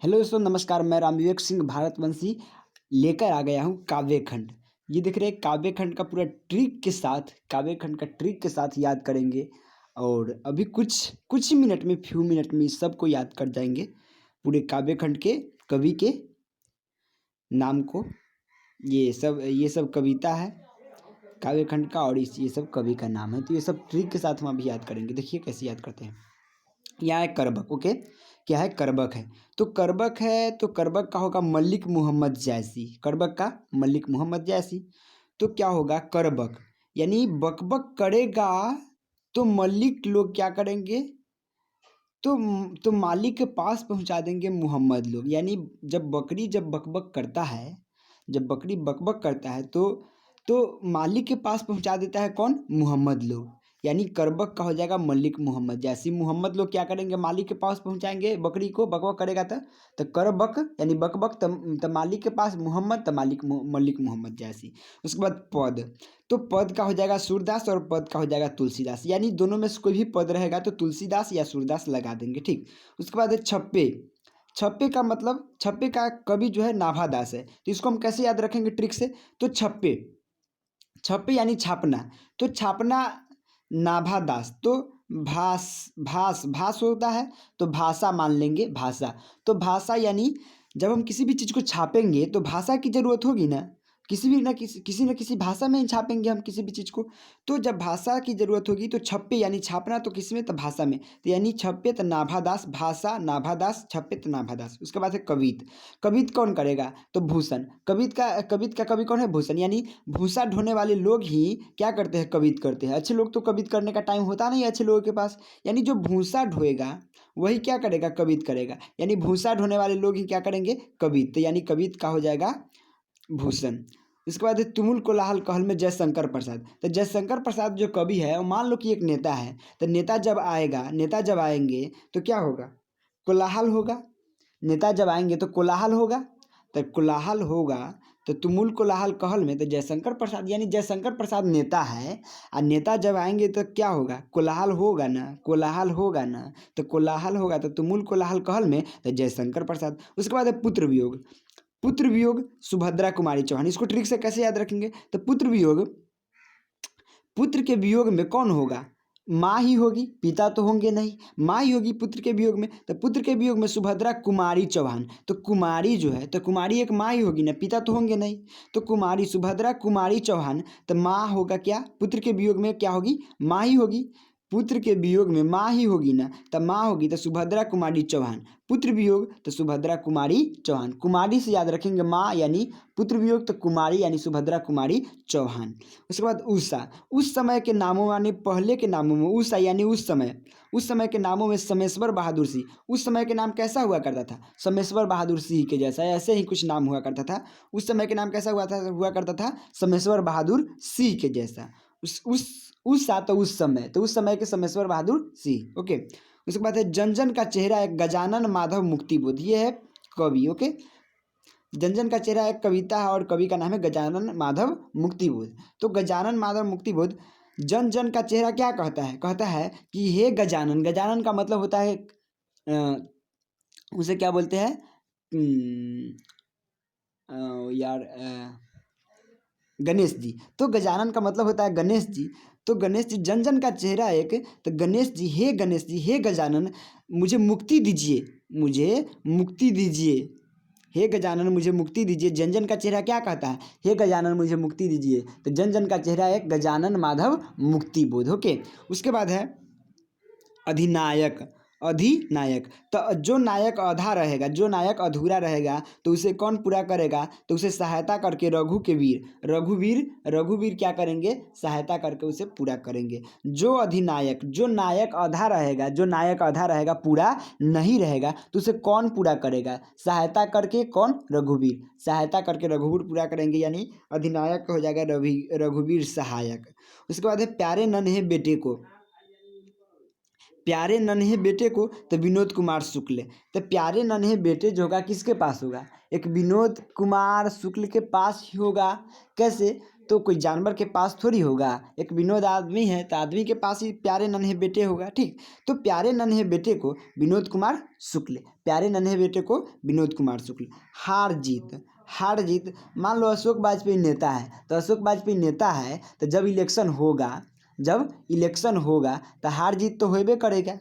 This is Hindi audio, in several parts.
हेलो दोस्तों, नमस्कार। मैं रामविवेक सिंह भारतवंशी लेकर आ गया हूँ काव्य खंड। ये देख रहे हैं, काव्य खंड का पूरा ट्रिक के साथ, काव्य खंड का ट्रिक के साथ याद करेंगे। और अभी कुछ कुछ ही मिनट में, फ्यू मिनट में सबको याद कर जाएंगे, पूरे काव्य खंड के कवि के नाम को। ये सब कविता है काव्य खंड का, और ये सब कवि का नाम है। तो ये सब ट्रिक के साथ हम अभी याद करेंगे। देखिए कैसे याद करते हैं। यहाँ है करबक। ओके, क्या है? करबक है। तो करबक है, तो करबक का होगा मलिक मोहम्मद जैसी। करबक का मलिक मोहम्मद जैसी। तो क्या होगा? करबक यानी बकबक करेगा तो मलिक लोग क्या करेंगे? तो मालिक के पास पहुंचा देंगे मोहम्मद लोग। यानी जब बकरी जब बकबक करता है, जब बकरी बकबक करता है तो मालिक के पास पहुंचा देता है कौन? मोहम्मद लोग। यानी करबक का हो जाएगा मलिक मोहम्मद जैसी। मोहम्मद लोग क्या करेंगे? मालिक के पास पहुंचाएंगे बकरी को, बकबक करेगा तो करबक यानी बकबक, तो मालिक के पास मोहम्मद, तो मलिक मोहम्मद जैसी। उसके बाद पद। तो पद का हो जाएगा सूरदास और पद का हो जाएगा तुलसीदास। यानी दोनों में से कोई भी पद रहेगा तो तुलसीदास या सूरदास लगा देंगे। ठीक। उसके बाद है छप्पे। छप्पे का मतलब, छप्पे का कवि जो है नाभादास है। तो इसको हम कैसे याद रखेंगे ट्रिक से? तो छप्पे, छप्पे यानी छापना। तो छापना नाभादास। तो भास, भास भास होता है तो भाषा मान लेंगे, भाषा। तो भाषा यानी जब हम किसी भी चीज़ को छापेंगे तो भाषा की ज़रूरत होगी ना। किसी न किसी भाषा में ही छापेंगे हम किसी भी चीज़ को। तो जब भाषा की ज़रूरत होगी तो छप्पे यानी छापना, तो किस में? तो भाषा में। तो यानी छप्पे तो नाभादास, भाषा नाभादास, छप्पे तो नाभादास। उसके बाद है कवित। कवित कौन करेगा? तो भूषण। कवित का कवि कौन है? भूषण। यानी भूसा ढोने वाले लोग ही क्या करते हैं? कवित करते हैं। अच्छे लोग तो कवित करने का टाइम होता नहीं है अच्छे लोगों के पास। यानी जो भूसा ढोएगा वही क्या करेगा? कवित करेगा। यानी भूसा ढोने वाले लोग ही क्या करेंगे? कवित। तो यानी कवित का हो जाएगा भूषण। इसके बाद है तुमुल कोलाहल कहल में जयशंकर प्रसाद। तो जयशंकर प्रसाद जो कवि है, वो मान लो कि एक नेता है। तो नेता जब आएंगे तो क्या होगा? कोलाहल होगा। नेता जब आएंगे तो कोलाहल होगा। तो कोलाहल होगा तो तुमुल कोलाहल कहल में, तो जयशंकर प्रसाद यानी जयशंकर प्रसाद नेता है। और नेता जब आएंगे तो क्या होगा? कोलाहल होगा ना, कोलाहल होगा ना। तो कोलाहल होगा तो तुमुल कोलाहल कहल में तो जयशंकर प्रसाद। उसके बाद है पुत्र वियोग। पुत्र वियोग सुभद्रा कुमारी चौहान। इसको ट्रिक से कैसे याद रखेंगे? तो पुत्र वियोग, पुत्र के वियोग में कौन होगा? माँ ही होगी, पिता तो होंगे नहीं। माँ ही होगी पुत्र के वियोग में। तो पुत्र के वियोग में सुभद्रा कुमारी चौहान। तो कुमारी जो है, तो कुमारी एक माँ ही होगी ना, पिता तो होंगे नहीं। तो कुमारी, सुभद्रा कुमारी चौहान। तो माँ होगा क्या? पुत्र के वियोग में क्या होगी? माँ ही होगी। पुत्र के वियोग में माँ ही होगी ना, तब माँ होगी तो सुभद्रा कुमारी चौहान। पुत्र वियोग तो सुभद्रा कुमारी चौहान। कुमारी से याद रखेंगे माँ यानी पुत्र वियोग, तो कुमारी यानी सुभद्रा कुमारी चौहान। उसके बाद उषा। उस समय के नामों यानी पहले के नामों में उषा यानी उस समय, उस समय के नामों में समेश्वर बहादुर सिंह। उस समय के नाम कैसा हुआ करता था? समेश्वर बहादुर सिंह के जैसा, ऐसे ही कुछ नाम हुआ करता था। उस समय के नाम कैसा हुआ करता था? समेश्वर बहादुर सिंह के जैसा। उस सा तो उस समय, तो उस समय के समेश्वर बहादुर सिंह। ओके। उसके बाद है जन जन का चेहरा एक गजानन माधव मुक्तिबोध। ये है कवि। ओके। जन जन का चेहरा एक कविता है और कवि का नाम है गजानन माधव मुक्तिबोध। तो गजानन माधव मुक्तिबोध जन जन का चेहरा क्या कहता है? कहता है कि हे गजानन। गजानन का मतलब होता है उसे क्या बोलते हैं? यार, गणेश जी। तो गजानन का मतलब होता है गणेश जी। तो गणेश जी, जन जन का चेहरा एक, तो गणेश जी, हे गणेश जी, हे गजानन, मुझे मुक्ति दीजिए, मुझे मुक्ति दीजिए। हे गजानन मुझे मुक्ति दीजिए। जन जन का चेहरा क्या कहता है? हे गजानन मुझे मुक्ति दीजिए। तो जन जन का चेहरा एक गजानन माधव मुक्तिबोध। ओके। उसके बाद है अधिनायक। अधिनायक, तो जो नायक आधा रहेगा, जो नायक अधूरा रहेगा तो उसे कौन पूरा करेगा? तो उसे सहायता करके रघु के वीर, रघुवीर क्या करेंगे? सहायता करके उसे पूरा करेंगे। जो अधिनायक, जो नायक आधा रहेगा, जो नायक आधा रहेगा, पूरा नहीं रहेगा, तो उसे कौन पूरा करेगा? सहायता करके कौन? रघुवीर। सहायता करके रघुवीर पूरा करेंगे, यानी अधिनायक हो जाएगा रघुवीर सहायक। उसके बाद है प्यारे नन्हे बेटे को। प्यारे नन्हे बेटे को तो विनोद कुमार शुक्ल। तो प्यारे नन्हे बेटे जो होगा किसके पास होगा? एक विनोद कुमार शुक्ल के पास ही होगा। कैसे? तो कोई जानवर के पास थोड़ी होगा, एक विनोद आदमी है तो आदमी के पास ही प्यारे नन्हे बेटे होगा। ठीक, तो प्यारे नन्हे बेटे को विनोद कुमार शुक्ल, प्यारे नन्हे बेटे को विनोद कुमार शुक्ल। हार जीत, हार जीत, मान लो अशोक वाजपेयी नेता है, तो अशोक वाजपेयी नेता है तो जब इलेक्शन होगा, जब इलेक्शन होगा तो हार जीत तो होबे करेगा।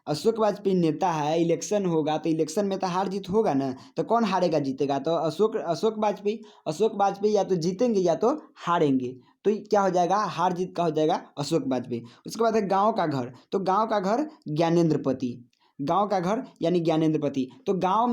अशोक वाजपेयी नेता है, इलेक्शन होगा तो इलेक्शन में तो हार जीत होगा ना, तो कौन हारेगा जीतेगा? तो अशोक वाजपेयी, अशोक वाजपेयी या तो जीतेंगे या तो हारेंगे। तो ये क्या हो जाएगा, हार जीत का हो जाएगा अशोक वाजपेयी। उसके बाद है गांव का घर, तो गांव का घर ज्ञानेंद्रपति, गांव का घर यानी ज्ञानेंद्रपति। तो गांव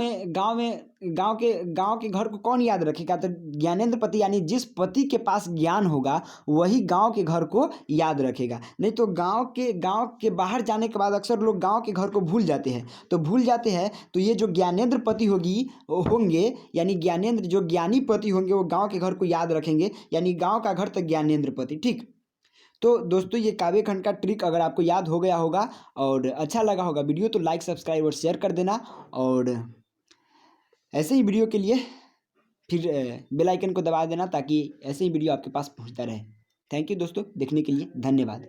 के घर को कौन याद रखेगा? तो ज्ञानेंद्रपति, यानी जिस पति के पास ज्ञान होगा वही गांव के घर को याद रखेगा। नहीं तो गांव के बाहर जाने के बाद अक्सर लोग गांव के घर को भूल जाते हैं, तो ये जो ज्ञानेंद्रपति होंगे, यानी ज्ञानेंद्र जो ज्ञानी पति होंगे वो गांव के घर को याद रखेंगे, यानी गांव का घर तो ज्ञानेंद्रपति। ठीक, तो दोस्तों ये काव्य खंड का ट्रिक अगर आपको याद हो गया होगा और अच्छा लगा होगा वीडियो, तो लाइक सब्सक्राइब और शेयर कर देना। और ऐसे ही वीडियो के लिए फिर बेल आइकन को दबा देना ताकि ऐसे ही वीडियो आपके पास पहुंचता रहे। थैंक यू दोस्तों, देखने के लिए धन्यवाद।